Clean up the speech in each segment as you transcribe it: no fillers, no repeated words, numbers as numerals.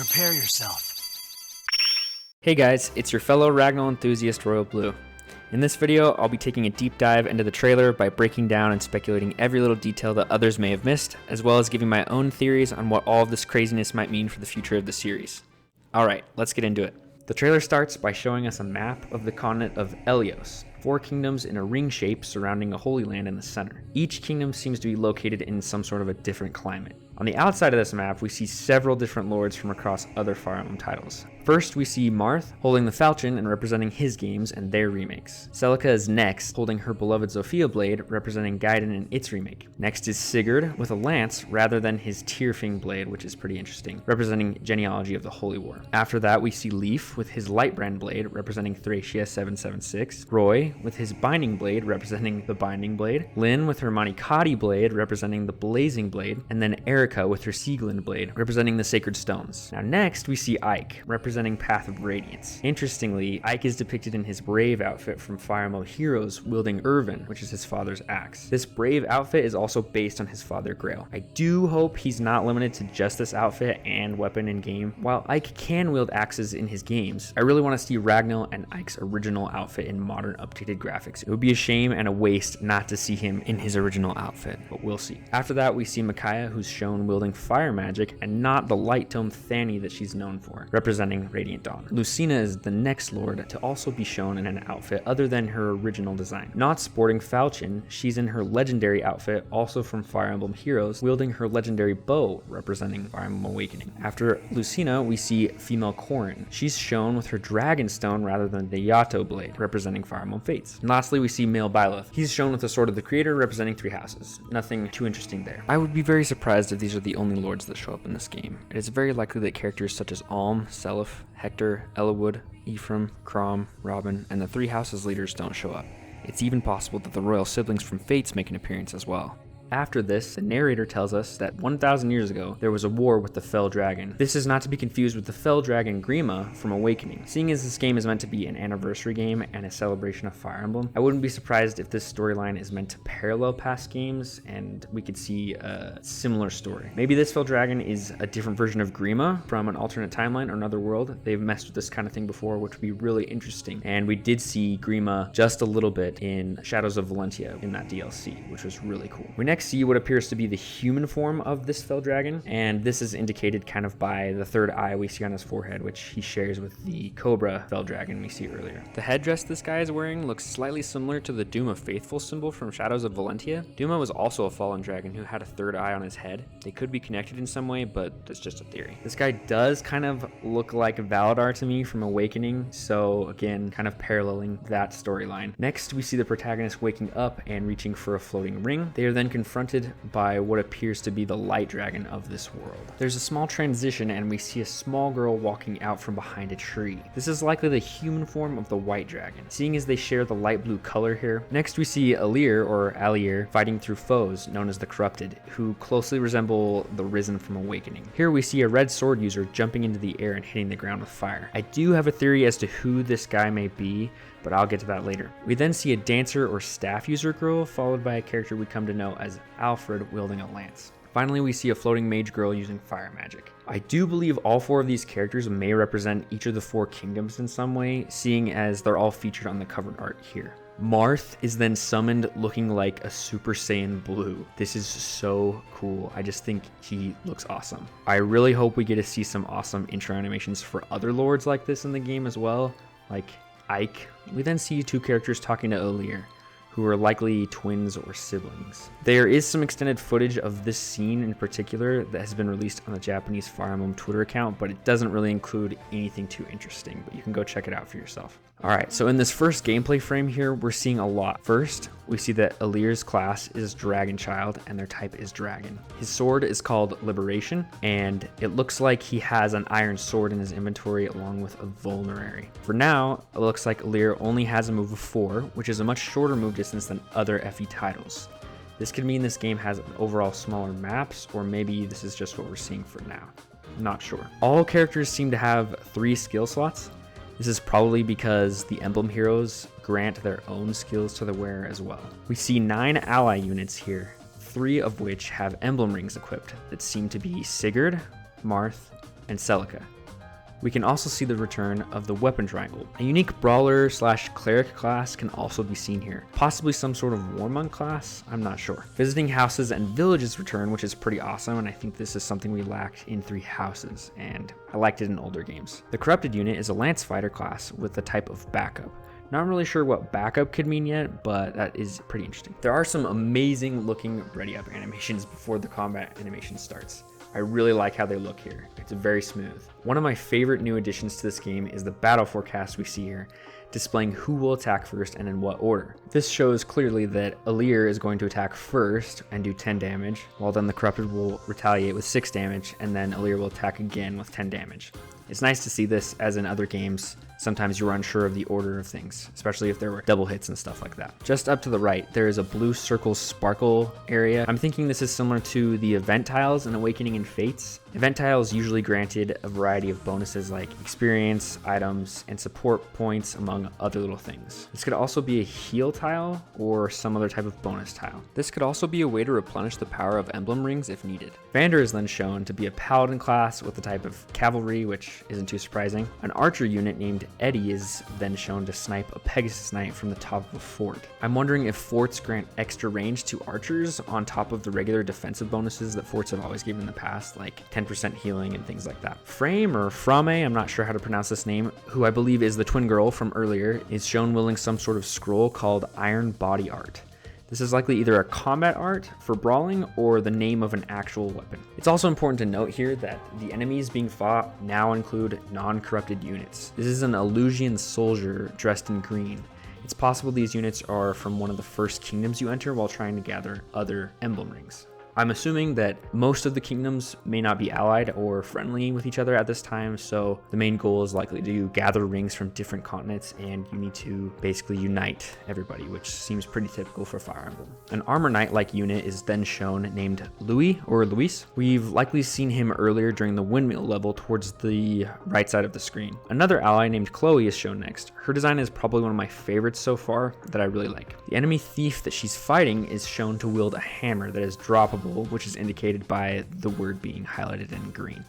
Prepare yourself. Hey guys, it's your fellow Ragnar enthusiast Royal Blue. In this video, I'll be taking a deep dive into the trailer by breaking down and speculating every little detail that others may have missed, as well as giving my own theories on what all of this craziness might mean for the future of the series. Alright, let's get into it. The trailer starts by showing us a map of the continent of Elyos, 4 kingdoms in a ring shape surrounding a holy land in the center. Each kingdom seems to be located in some sort of a different climate. On the outside of this map, we see several different lords from across other Fire Emblem titles. First, we see Marth holding the falchion and representing his games and their remakes. Celica is next, holding her beloved Zofia blade, representing Gaiden and its remake. Next is Sigurd with a lance rather than his Tyrfing blade, which is pretty interesting, representing genealogy of the Holy War. After that, we see Leif with his Lightbrand blade, representing Thracia 776. Roy with his Binding blade, representing the Binding blade. Lyn with her Manikadi blade, representing the Blazing blade. And then Erica with her Sieglind blade, representing the Sacred Stones. Now next, we see Ike, representing Path of Radiance. Interestingly, Ike is depicted in his Brave outfit from Fire Emblem Heroes, wielding Irvin, which is his father's axe. This Brave outfit is also based on his father Grail. I do hope he's not limited to just this outfit and weapon in game. While Ike can wield axes in his games, I really want to see Ragnar and Ike's original outfit in modern updated graphics. It would be a shame and a waste not to see him in his original outfit, but we'll see. After that, we see Micaiah, who's shown wielding fire magic and not the light tome Thani that she's known for, representing Radiant Dawn. Lucina is the next lord to also be shown in an outfit other than her original design. Not sporting falchion, she's in her legendary outfit, also from Fire Emblem Heroes, wielding her legendary bow, representing Fire Emblem Awakening. After Lucina, we see female Corrin. She's shown with her Dragonstone rather than the Yato blade, representing Fire Emblem Fates. And lastly, we see male Byleth. He's shown with the Sword of the Creator, representing 3 houses. Nothing too interesting there. I would be very surprised if these are the only lords that show up in this game. It is very likely that characters such as Alm, Seliph, Hector, Eliwood, Ephraim, Cramme, Robin, and the 3 houses leaders don't show up. It's even possible that the royal siblings from Fates make an appearance as well. After this, the narrator tells us that 1,000 years ago, there was a war with the Fell Dragon. This is not to be confused with the Fell Dragon Grima from Awakening. Seeing as this game is meant to be an anniversary game and a celebration of Fire Emblem, I wouldn't be surprised if this storyline is meant to parallel past games and we could see a similar story. Maybe this Fell Dragon is a different version of Grima from an alternate timeline or another world. They've messed with this kind of thing before, which would be really interesting. And we did see Grima just a little bit in Shadows of Valentia in that DLC, which was really cool. We next see what appears to be the human form of this Fell Dragon, and this is indicated kind of by the 3rd eye we see on his forehead, which he shares with the Cobra Fell Dragon we see earlier. The headdress this guy is wearing looks slightly similar to the Duma Faithful symbol from Shadows of Valentia. Duma was also a fallen dragon who had a 3rd eye on his head. They could be connected in some way, but that's just a theory. This guy does kind of look like Valadar to me from Awakening, so again, kind of paralleling that storyline. Next, we see the protagonist waking up and reaching for a floating ring. They are then confronted by what appears to be the light dragon of this world. There's a small transition and we see a small girl walking out from behind a tree. This is likely the human form of the white dragon, seeing as they share the light blue color here. Next we see Alear or Alear fighting through foes known as the Corrupted, who closely resemble the Risen from Awakening. Here we see a red sword user jumping into the air and hitting the ground with fire. I do have a theory as to who this guy may be, but I'll get to that later. We then see a dancer or staff user girl, followed by a character we come to know as Alfred wielding a lance. Finally, we see a floating mage girl using fire magic. I do believe all 4 of these characters may represent each of the 4 kingdoms in some way, seeing as they're all featured on the cover art here. Marth is then summoned looking like a Super Saiyan Blue. This is so cool. I just think he looks awesome. I really hope we get to see some awesome intro animations for other lords like this in the game as well, like Ike. We then see 2 characters talking to Alear, who are likely twins or siblings. There is some extended footage of this scene in particular that has been released on the Japanese Fire Emblem Twitter account, but it doesn't really include anything too interesting, but you can go check it out for yourself. Alright, so in this first gameplay frame here, we're seeing a lot. First, we see that Alear's class is Dragon Child, and their type is Dragon. His sword is called Liberation, and it looks like he has an iron sword in his inventory along with a Vulnerary. For now, it looks like Alear only has a move of 4, which is a much shorter move distance than other FE titles. This could mean this game has overall smaller maps, or maybe this is just what we're seeing for now. Not sure. All characters seem to have 3 skill slots. This is probably because the Emblem heroes grant their own skills to the wearer as well. We see 9 ally units here, 3 of which have Emblem Rings equipped that seem to be Sigurd, Marth, and Celica. We can also see the return of the weapon triangle. A unique brawler slash cleric class can also be seen here. Possibly some sort of warmonk class, I'm not sure. Visiting houses and villages return, which is pretty awesome, and I think this is something we lacked in 3 houses, and I liked it in older games. The corrupted unit is a lance fighter class with the type of backup. Not really sure what backup could mean yet, but that is pretty interesting. There are some amazing looking ready up animations before the combat animation starts. I really like how they look here. It's very smooth. One of my favorite new additions to this game is the battle forecast we see here, displaying who will attack first and in what order. This shows clearly that Alear is going to attack first and do 10 damage, while then the corrupted will retaliate with 6 damage, and then Alear will attack again with 10 damage. It's nice to see this, as in other games, sometimes you're unsure of the order of things, especially if there were double hits and stuff like that. Just up to the right, there is a blue circle sparkle area. I'm thinking this is similar to the event tiles in Awakening and Fates. Event tiles usually granted a variety of bonuses like experience, items, and support points, among other little things. This could also be a heal tile or some other type of bonus tile. This could also be a way to replenish the power of Emblem Rings if needed. Vander is then shown to be a paladin class with the type of cavalry, which isn't too surprising. An archer unit named Eddie is then shown to snipe a Pegasus Knight from the top of a fort. I'm wondering if forts grant extra range to archers on top of the regular defensive bonuses that forts have always given in the past, like 10% healing and things like that. Framme or Framme, I'm not sure how to pronounce this name, who I believe is the twin girl from earlier, is shown wielding some sort of scroll called Iron Body Art. This is likely either a combat art for brawling or the name of an actual weapon. It's also important to note here that the enemies being fought now include non-corrupted units. This is an Elysian soldier dressed in green. It's possible these units are from one of the first kingdoms you enter while trying to gather other emblem rings. I'm assuming that most of the kingdoms may not be allied or friendly with each other at this time, so the main goal is likely to gather rings from different continents, and you need to basically unite everybody, which seems pretty typical for Fire Emblem. An armor knight-like unit is then shown named Louis or Luis. We've likely seen him earlier during the windmill level towards the right side of the screen. Another ally named Chloe is shown next. Her design is probably one of my favorites so far that I really like. The enemy thief that she's fighting is shown to wield a hammer that is droppable, which is indicated by the word being highlighted in green.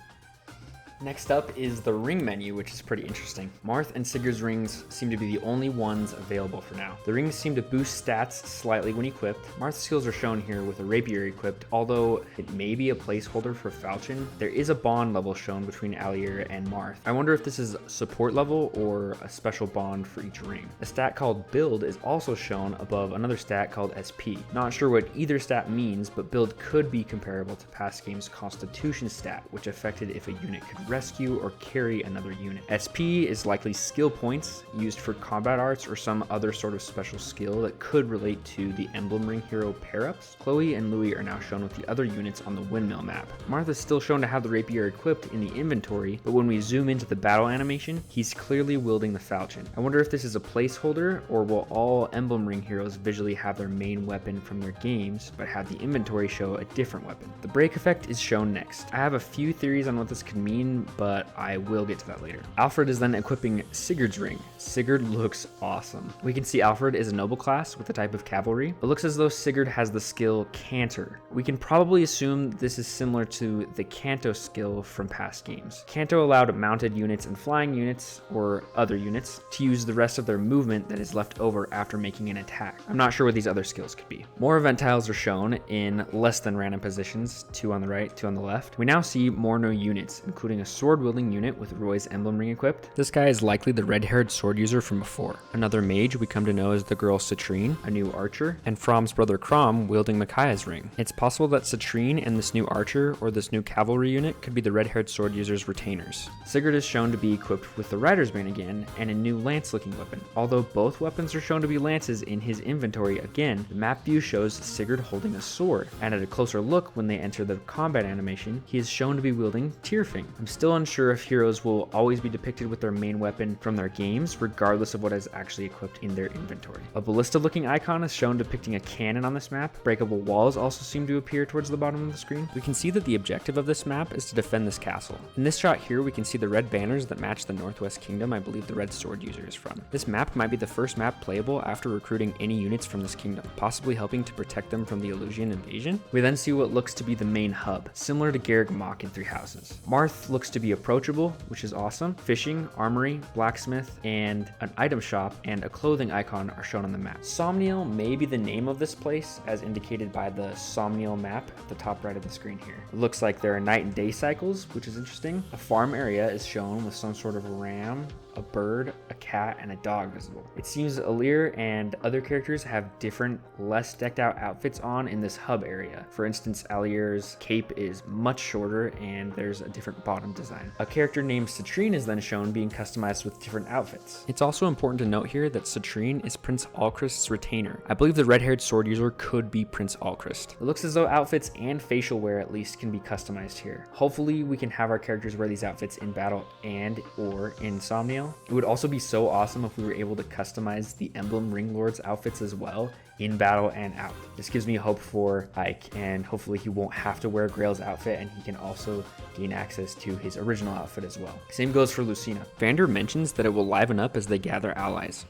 Next up is the ring menu, which is pretty interesting. Marth and Sigurd's rings seem to be the only ones available for now. The rings seem to boost stats slightly when equipped. Marth's skills are shown here with a rapier equipped, although it may be a placeholder for falchion. There is a bond level shown between Alear and Marth. I wonder if this is support level or a special bond for each ring. A stat called build is also shown above another stat called SP. Not sure what either stat means, but build could be comparable to past games' constitution stat, which affected if a unit could rescue or carry another unit. SP is likely skill points used for combat arts or some other sort of special skill that could relate to the Emblem Ring hero pair-ups. Chloe and Louis are now shown with the other units on the windmill map. Marth is still shown to have the rapier equipped in the inventory, but when we zoom into the battle animation, he's clearly wielding the falchion. I wonder if this is a placeholder, or will all Emblem Ring heroes visually have their main weapon from their games, but have the inventory show a different weapon. The break effect is shown next. I have a few theories on what this could mean, but I will get to that later. Alfred is then equipping Sigurd's ring. Sigurd looks awesome. We can see Alfred is a noble class with the type of cavalry. It looks as though Sigurd has the skill Canter. We can probably assume this is similar to the Canto skill from past games. Canto allowed mounted units and flying units, or other units, to use the rest of their movement that is left over after making an attack. I'm not sure what these other skills could be. More event tiles are shown in less than random positions, 2 on the right, 2 on the left. We now see more new units, including a sword-wielding unit with Roy's emblem ring equipped. This guy is likely the red-haired sword user from before. Another mage we come to know as the girl Citrine, a new archer, and Framme's brother Cramme wielding Micaiah's ring. It's possible that Citrine and this new archer or this new cavalry unit could be the red-haired sword user's retainers. Sigurd is shown to be equipped with the rider's bane again and a new lance-looking weapon. Although both weapons are shown to be lances in his inventory again, the map view shows Sigurd holding a sword, and at a closer look when they enter the combat animation, he is shown to be wielding Tyrfing. I'm still unsure if heroes will always be depicted with their main weapon from their games, regardless of what is actually equipped in their inventory. A ballista-looking icon is shown depicting a cannon on this map. Breakable walls also seem to appear towards the bottom of the screen. We can see that the objective of this map is to defend this castle. In this shot here, we can see the red banners that match the Northwest Kingdom I believe the red sword user is from. This map might be the first map playable after recruiting any units from this kingdom, possibly helping to protect them from the Elysian invasion. We then see what looks to be the main hub, similar to Garreg Mach in Three Houses. Marth looks looks to be approachable, which is awesome. Fishing, armory, blacksmith, and an item shop and a clothing icon are shown on the map. Somniel may be the name of this place, as indicated by the Somniel map at the top right of the screen here. It looks like there are night and day cycles, which is interesting. A farm area is shown with some sort of ram, a bird, a cat, and a dog visible. It seems Alear and other characters have different, less decked out outfits on in this hub area. For instance, Alear's cape is much shorter and there's a different bottom design. A character named Citrine is then shown being customized with different outfits. It's also important to note here that Citrine is Prince Alchrist's retainer. I believe the red-haired sword user could be Prince Alchrist. It looks as though outfits and facial wear at least can be customized here. Hopefully we can have our characters wear these outfits in battle and or in Somniel. It would also be so awesome if we were able to customize the Emblem Ring Lord's outfits as well in battle and out. This gives me hope for Ike, and hopefully he won't have to wear Grail's outfit and he can also gain access to his original outfit as well. Same goes for Lucina. Vander mentions that it will liven up as they gather allies,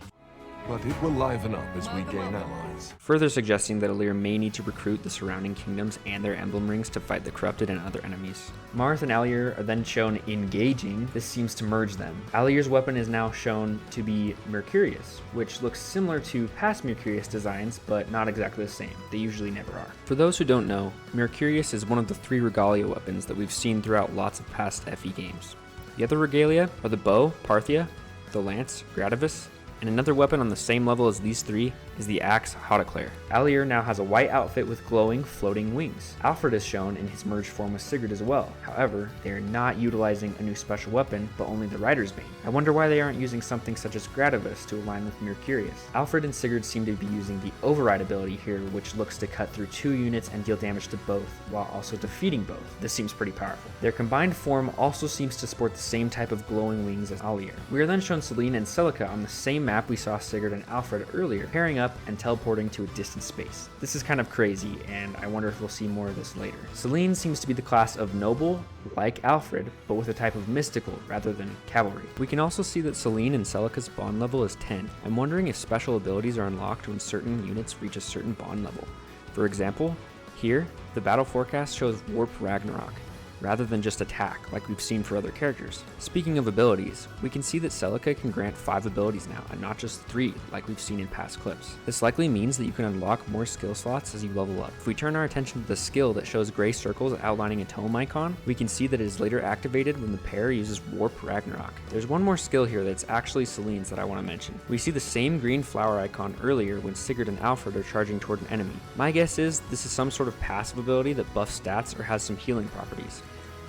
but it will liven up as we gain allies, further suggesting that Alear may need to recruit the surrounding kingdoms and their emblem rings to fight the corrupted and other enemies. Marth and Alear are then shown engaging. This seems to merge them. Alear's weapon is now shown to be Mercurius, which looks similar to past Mercurius designs, but not exactly the same. They usually never are. For those who don't know, Mercurius is one of the 3 regalia weapons that we've seen throughout lots of past FE games. The other regalia are the bow, Parthia, the lance, Gradavis, and another weapon on the same level as these 3 is the axe, Alear. Alear now has a white outfit with glowing, floating wings. Alfred is shown in his merged form with Sigurd as well. However, they are not utilizing a new special weapon, but only the Rider's Bane. I wonder why they aren't using something such as Gradavis to align with Mercurius. Alfred and Sigurd seem to be using the Override ability here, which looks to cut through 2 units and deal damage to both, while also defeating both. This seems pretty powerful. Their combined form also seems to sport the same type of glowing wings as Alear. We are then shown Celine and Celica on the same map we saw Sigurd and Alfred earlier, pairing up and teleporting to a distant space. This is kind of crazy, and I wonder if we'll see more of this later. Celine seems to be the class of noble, like Alfred, but with a type of mystical rather than cavalry. We can also see that Celine and Celica's bond level is 10. I'm wondering if special abilities are unlocked when certain units reach a certain bond level. For example, here, the battle forecast shows Warp Ragnarok, rather than just attack like we've seen for other characters. Speaking of abilities, we can see that Celica can grant 5 abilities now and not just 3 like we've seen in past clips. This likely means that you can unlock more skill slots as you level up. If we turn our attention to the skill that shows gray circles outlining a tome icon, we can see that it is later activated when the pair uses Warp Ragnarok. There's one more skill here that's actually Celine's that I want to mention. We see the same green flower icon earlier when Sigurd and Alfred are charging toward an enemy. My guess is this is some sort of passive ability that buffs stats or has some healing properties.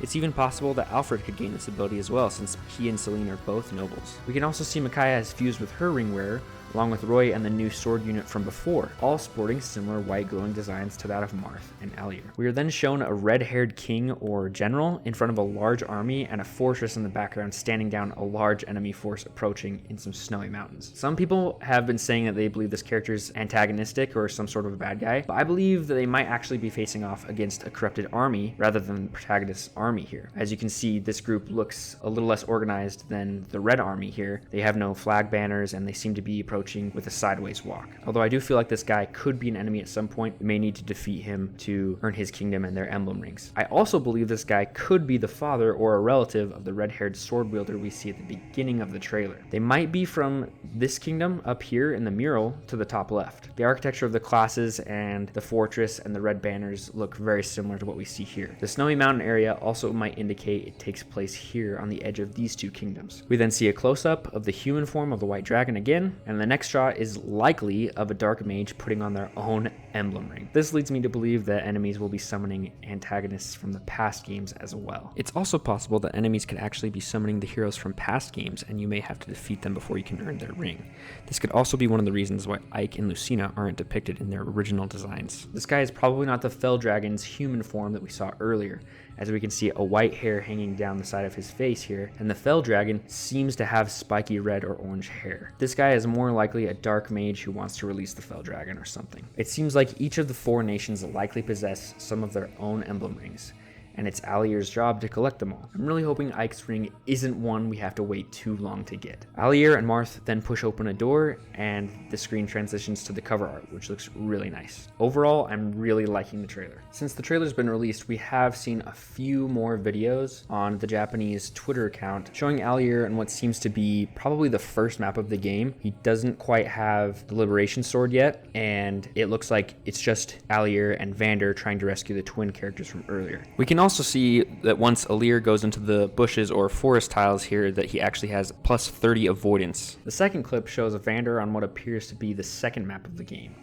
It's even possible that Alfred could gain this ability as well, since he and Celine are both nobles. We can also see Micaiah has fused with her ring wearer, along with Roy and the new sword unit from before, all sporting similar white glowing designs to that of Marth and Alear. We are then shown a red-haired king or general in front of a large army and a fortress in the background standing down a large enemy force approaching in some snowy mountains. Some people have been saying that they believe this character is antagonistic or some sort of a bad guy, but I believe that they might actually be facing off against a corrupted army rather than the protagonist's army here. As you can see, this group looks a little less organized than the red army here. They have no flag banners and they seem to be approaching with a sideways walk. Although I do feel like this guy could be an enemy at some point. We may need to defeat him to earn his kingdom and their emblem rings. I also believe this guy could be the father or a relative of the red-haired sword wielder we see at the beginning of the trailer. They might be from this kingdom up here in the mural to the top left. The architecture of the classes and the fortress and the red banners look very similar to what we see here. The snowy mountain area also might indicate it takes place here on the edge of these 2 kingdoms. We then see a close-up of the human form of the white dragon again, and the next shot is likely of a dark mage putting on their own emblem ring. This leads me to believe that enemies will be summoning antagonists from the past games as well. It's also possible that enemies could actually be summoning the heroes from past games, and you may have to defeat them before you can earn their ring. This could also be one of the reasons why Ike and Lucina aren't depicted in their original designs. This guy is probably not the Fell Dragon's human form that we saw earlier, as we can see a white hair hanging down the side of his face here, and the Fell Dragon seems to have spiky red or orange hair. This guy is more likely a dark mage who wants to release the Fell Dragon or something. It seems like each of the 4 nations likely possess some of their own emblem rings, and it's Alear's job to collect them all. I'm really hoping Ike's ring isn't one we have to wait too long to get. Alear and Marth then push open a door, and the screen transitions to the cover art, which looks really nice. Overall, I'm really liking the trailer. Since the trailer's been released, we have seen a few more videos on the Japanese Twitter account showing Alear in what seems to be probably the first map of the game. He doesn't quite have the Liberation Sword yet, and it looks like it's just Alear and Vander trying to rescue the twin characters from earlier. We can also see that once Alear goes into the bushes or forest tiles here, that he actually has plus 30 avoidance. The second clip shows a Vander on what appears to be the second map of the game.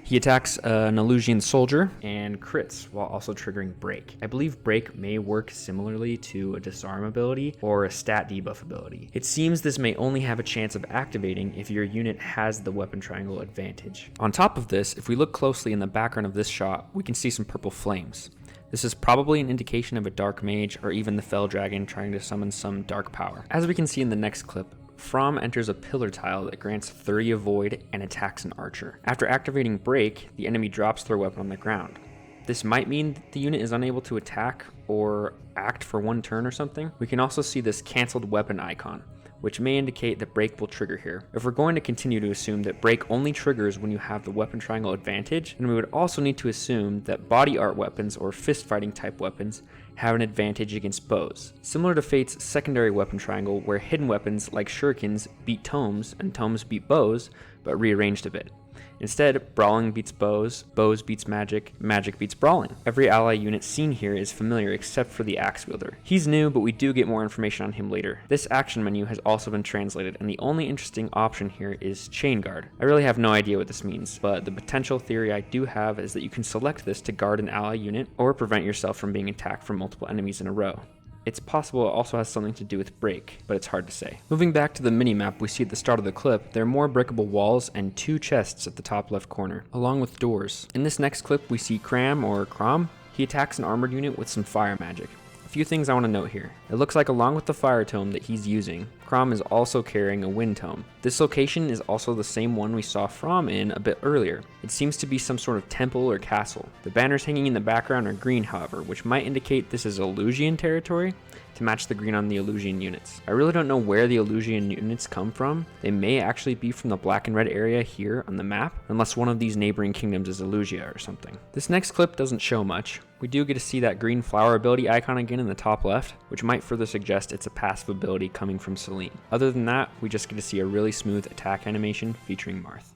He attacks an Elysian soldier and crits while also triggering Break. I believe Break may work similarly to a disarm ability or a stat debuff ability. It seems this may only have a chance of activating if your unit has the weapon triangle advantage. On top of this, if we look closely in the background of this shot, we can see some purple flames. This is probably an indication of a dark mage or even the fell dragon trying to summon some dark power. As we can see in the next clip, Framme enters a pillar tile that grants 30 avoid and attacks an archer. After activating Break, the enemy drops their weapon on the ground. This might mean that the unit is unable to attack or act for one turn or something. We can also see this cancelled weapon icon, which may indicate that Break will trigger here. If we're going to continue to assume that Break only triggers when you have the weapon triangle advantage, then we would also need to assume that body art weapons or fist fighting type weapons have an advantage against bows. Similar to Fate's secondary weapon triangle, where hidden weapons like shurikens beat tomes and tomes beat bows, but rearranged a bit. Instead, brawling beats bows, bows beats magic, magic beats brawling. Every ally unit seen here is familiar except for the axe wielder. He's new, but we do get more information on him later. This action menu has also been translated, and the only interesting option here is chain guard. I really have no idea what this means, but the potential theory I do have is that you can select this to guard an ally unit or prevent yourself from being attacked from multiple enemies in a row. It's possible it also has something to do with Break, but it's hard to say. Moving back to the minimap we see at the start of the clip, there are more breakable walls and 2 chests at the top left corner, along with doors. In this next clip we see Cramme or Cramme. He attacks an armored unit with some fire magic. A few things I want to note here. It looks like along with the fire tome that he's using, Cramme is also carrying a wind tome. This location is also the same one we saw Framme in a bit earlier. It seems to be some sort of temple or castle. The banners hanging in the background are green, however, which might indicate this is Elysian territory to match the green on the Elysian units. I really don't know where the Elysian units come from. They may actually be from the black and red area here on the map, unless one of these neighboring kingdoms is Elysia or something. This next clip doesn't show much. We do get to see that green flower ability icon again in the top left, which might further suggest it's a passive ability coming from Celine. Other than that, we just get to see a really smooth attack animation featuring Marth.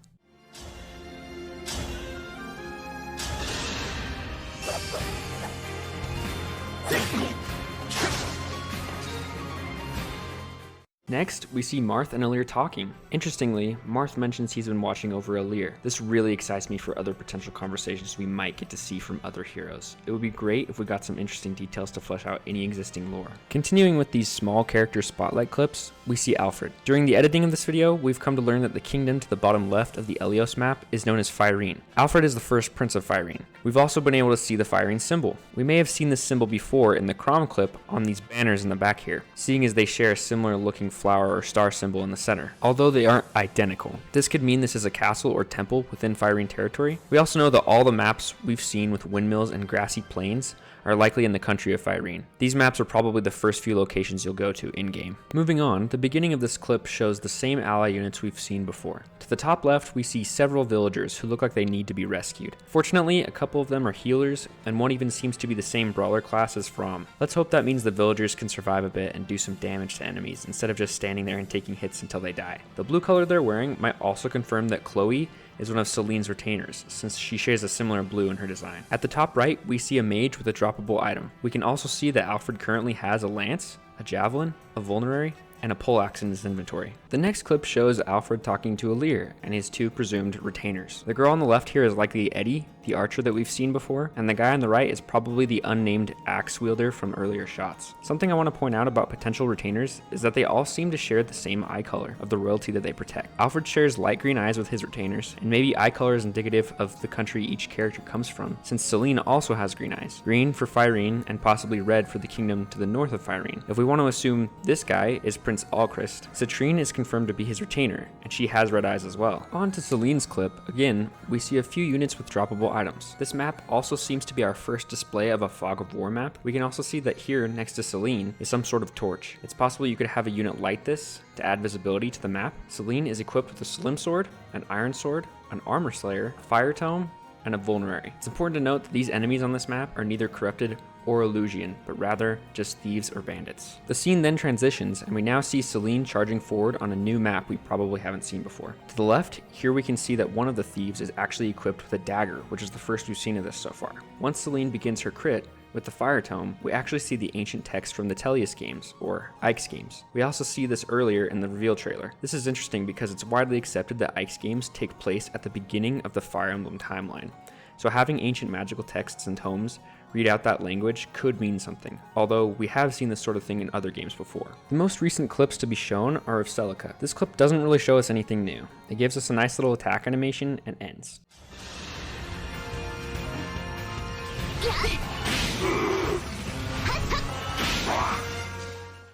Next, we see Marth and Alear talking. Interestingly, Marth mentions he's been watching over Alear. This really excites me for other potential conversations we might get to see from other heroes. It would be great if we got some interesting details to flesh out any existing lore. Continuing with these small character spotlight clips, we see Alfred. During the editing of this video, we've come to learn that the kingdom to the bottom left of the Elyos map is known as Fire. Alfred is the first prince of Fire. We've also been able to see the Fire symbol. We may have seen this symbol before in the Cramme clip on these banners in the back here, seeing as they share a similar looking flower or star symbol in the center, although they aren't identical. This could mean this is a castle or temple within Fire territory. We also know that all the maps we've seen with windmills and grassy plains are likely in the country of Fire. These maps are probably the first few locations you'll go to in-game. Moving on, the beginning of this clip shows the same ally units we've seen before. To the top left, we see several villagers who look like they need to be rescued. Fortunately, a couple of them are healers, and one even seems to be the same brawler class as Framme. Let's hope that means the villagers can survive a bit and do some damage to enemies, instead of just standing there and taking hits until they die. The blue color they're wearing might also confirm that Chloe is one of Celine's retainers, since she shares a similar blue in her design. At the top right, we see a mage with a droppable item. We can also see that Alfred currently has a lance, a javelin, a vulnerary, and a poleaxe in his inventory. The next clip shows Alfred talking to Alear and his 2 presumed retainers. The girl on the left here is likely Eddie, the archer that we've seen before, and the guy on the right is probably the unnamed axe wielder from earlier shots. Something I want to point out about potential retainers is that they all seem to share the same eye color of the royalty that they protect. Alfred shares light green eyes with his retainers, and maybe eye color is indicative of the country each character comes from, since Celine also has green eyes. Green for Fire and possibly red for the kingdom to the north of Fire. If we want to assume this guy is Prince Alchrist, Citrine is confirmed to be his retainer, and she has red eyes as well. On to Celine's clip. Again, we see a few units with droppable items. This map also seems to be our first display of a Fog of War map. We can also see that here next to Celine is some sort of torch. It's possible you could have a unit light this to add visibility to the map. Celine is equipped with a slim sword, an iron sword, an armor slayer, a fire tome, and a vulnerary. It's important to note that these enemies on this map are neither corrupted or Illusion, but rather just thieves or bandits. The scene then transitions, and we now see Celine charging forward on a new map we probably haven't seen before. To the left, here we can see that one of the thieves is actually equipped with a dagger, which is the first we've seen of this so far. Once Celine begins her crit with the fire tome, we actually see the ancient text from the Elyos games, or Ike's games. We also see this earlier in the reveal trailer. This is interesting because it's widely accepted that Ike's games take place at the beginning of the Fire Emblem timeline. So having ancient magical texts and tomes read out that language could mean something, although we have seen this sort of thing in other games before. The most recent clips to be shown are of Celica. This clip doesn't really show us anything new. It gives us a nice little attack animation and ends.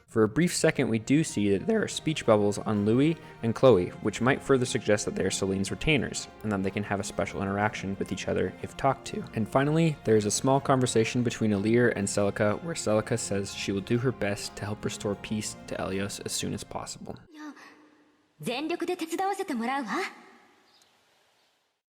For a brief second, we do see that there are speech bubbles on Louis and Chloe, which might further suggest that they are Celine's retainers, and that they can have a special interaction with each other if talked to. And finally, there is a small conversation between Alear and Celica, where Celica says she will do her best to help restore peace to Elyos as soon as possible.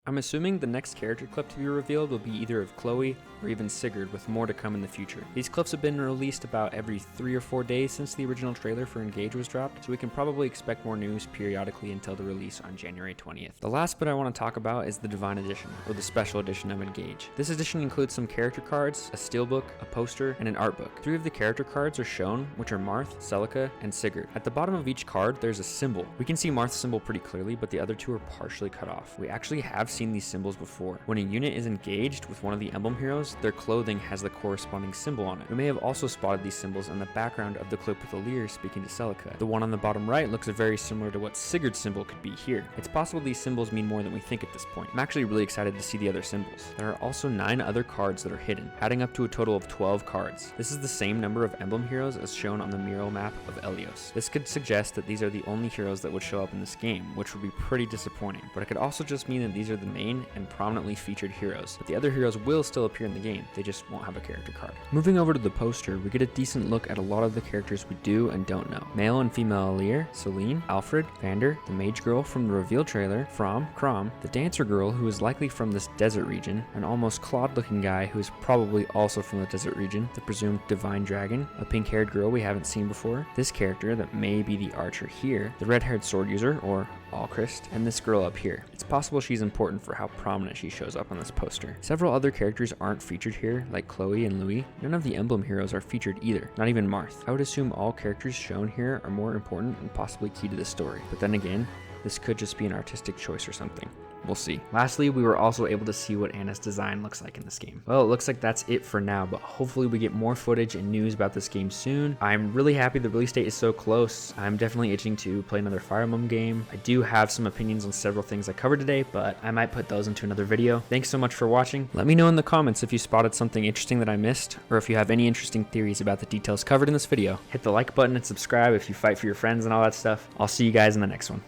I'm assuming the next character clip to be revealed will be either of Chloe or even Sigurd, with more to come in the future. These clips have been released about every 3 or 4 days since the original trailer for Engage was dropped, so we can probably expect more news periodically until the release on January 20th. The last bit I want to talk about is the Divine Edition, or the Special Edition of Engage. This edition includes some character cards, a steelbook, a poster, and an art book. 3 of the character cards are shown, which are Marth, Celica, and Sigurd. At the bottom of each card, there's a symbol. We can see Marth's symbol pretty clearly, but the other 2 are partially cut off. We actually have seen these symbols before. When a unit is engaged with one of the emblem heroes, their clothing has the corresponding symbol on it. We may have also spotted these symbols in the background of the clip with Alear speaking to Celica. The one on the bottom right looks very similar to what Sigurd's symbol could be here. It's possible these symbols mean more than we think at this point. I'm actually really excited to see the other symbols. There are also 9 other cards that are hidden, adding up to a total of 12 cards. This is the same number of emblem heroes as shown on the mural map of Elyos. This could suggest that these are the only heroes that would show up in this game, which would be pretty disappointing, but it could also just mean that these are the main and prominently featured heroes, but the other heroes will still appear in the game, they just won't have a character card. Moving over to the poster, we get a decent look at a lot of the characters we do and don't know. Male and female Alear, Celine, Alfred, Vander, the mage girl from the reveal trailer, Framme, Cramme, the dancer girl who is likely from this desert region, an almost clawed looking guy who is probably also from the desert region, the presumed divine dragon, a pink haired girl we haven't seen before, this character that may be the archer here, the red haired sword user, or Alchrist, and this girl up here. It's possible she's important for how prominent she shows up on this poster. Several other characters aren't featured here, like Chloe and Louis. None of the emblem heroes are featured either, not even Marth. I would assume all characters shown here are more important and possibly key to the story, but then again, this could just be an artistic choice or something. We'll see. Lastly, we were also able to see what Anna's design looks like in this game. Well, it looks like that's it for now, but hopefully we get more footage and news about this game soon. I'm really happy the release date is so close. I'm definitely itching to play another Fire Emblem game. I do have some opinions on several things I covered today, but I might put those into another video. Thanks so much for watching. Let me know in the comments if you spotted something interesting that I missed, or if you have any interesting theories about the details covered in this video. Hit the like button and subscribe if you fight for your friends and all that stuff. I'll see you guys in the next one.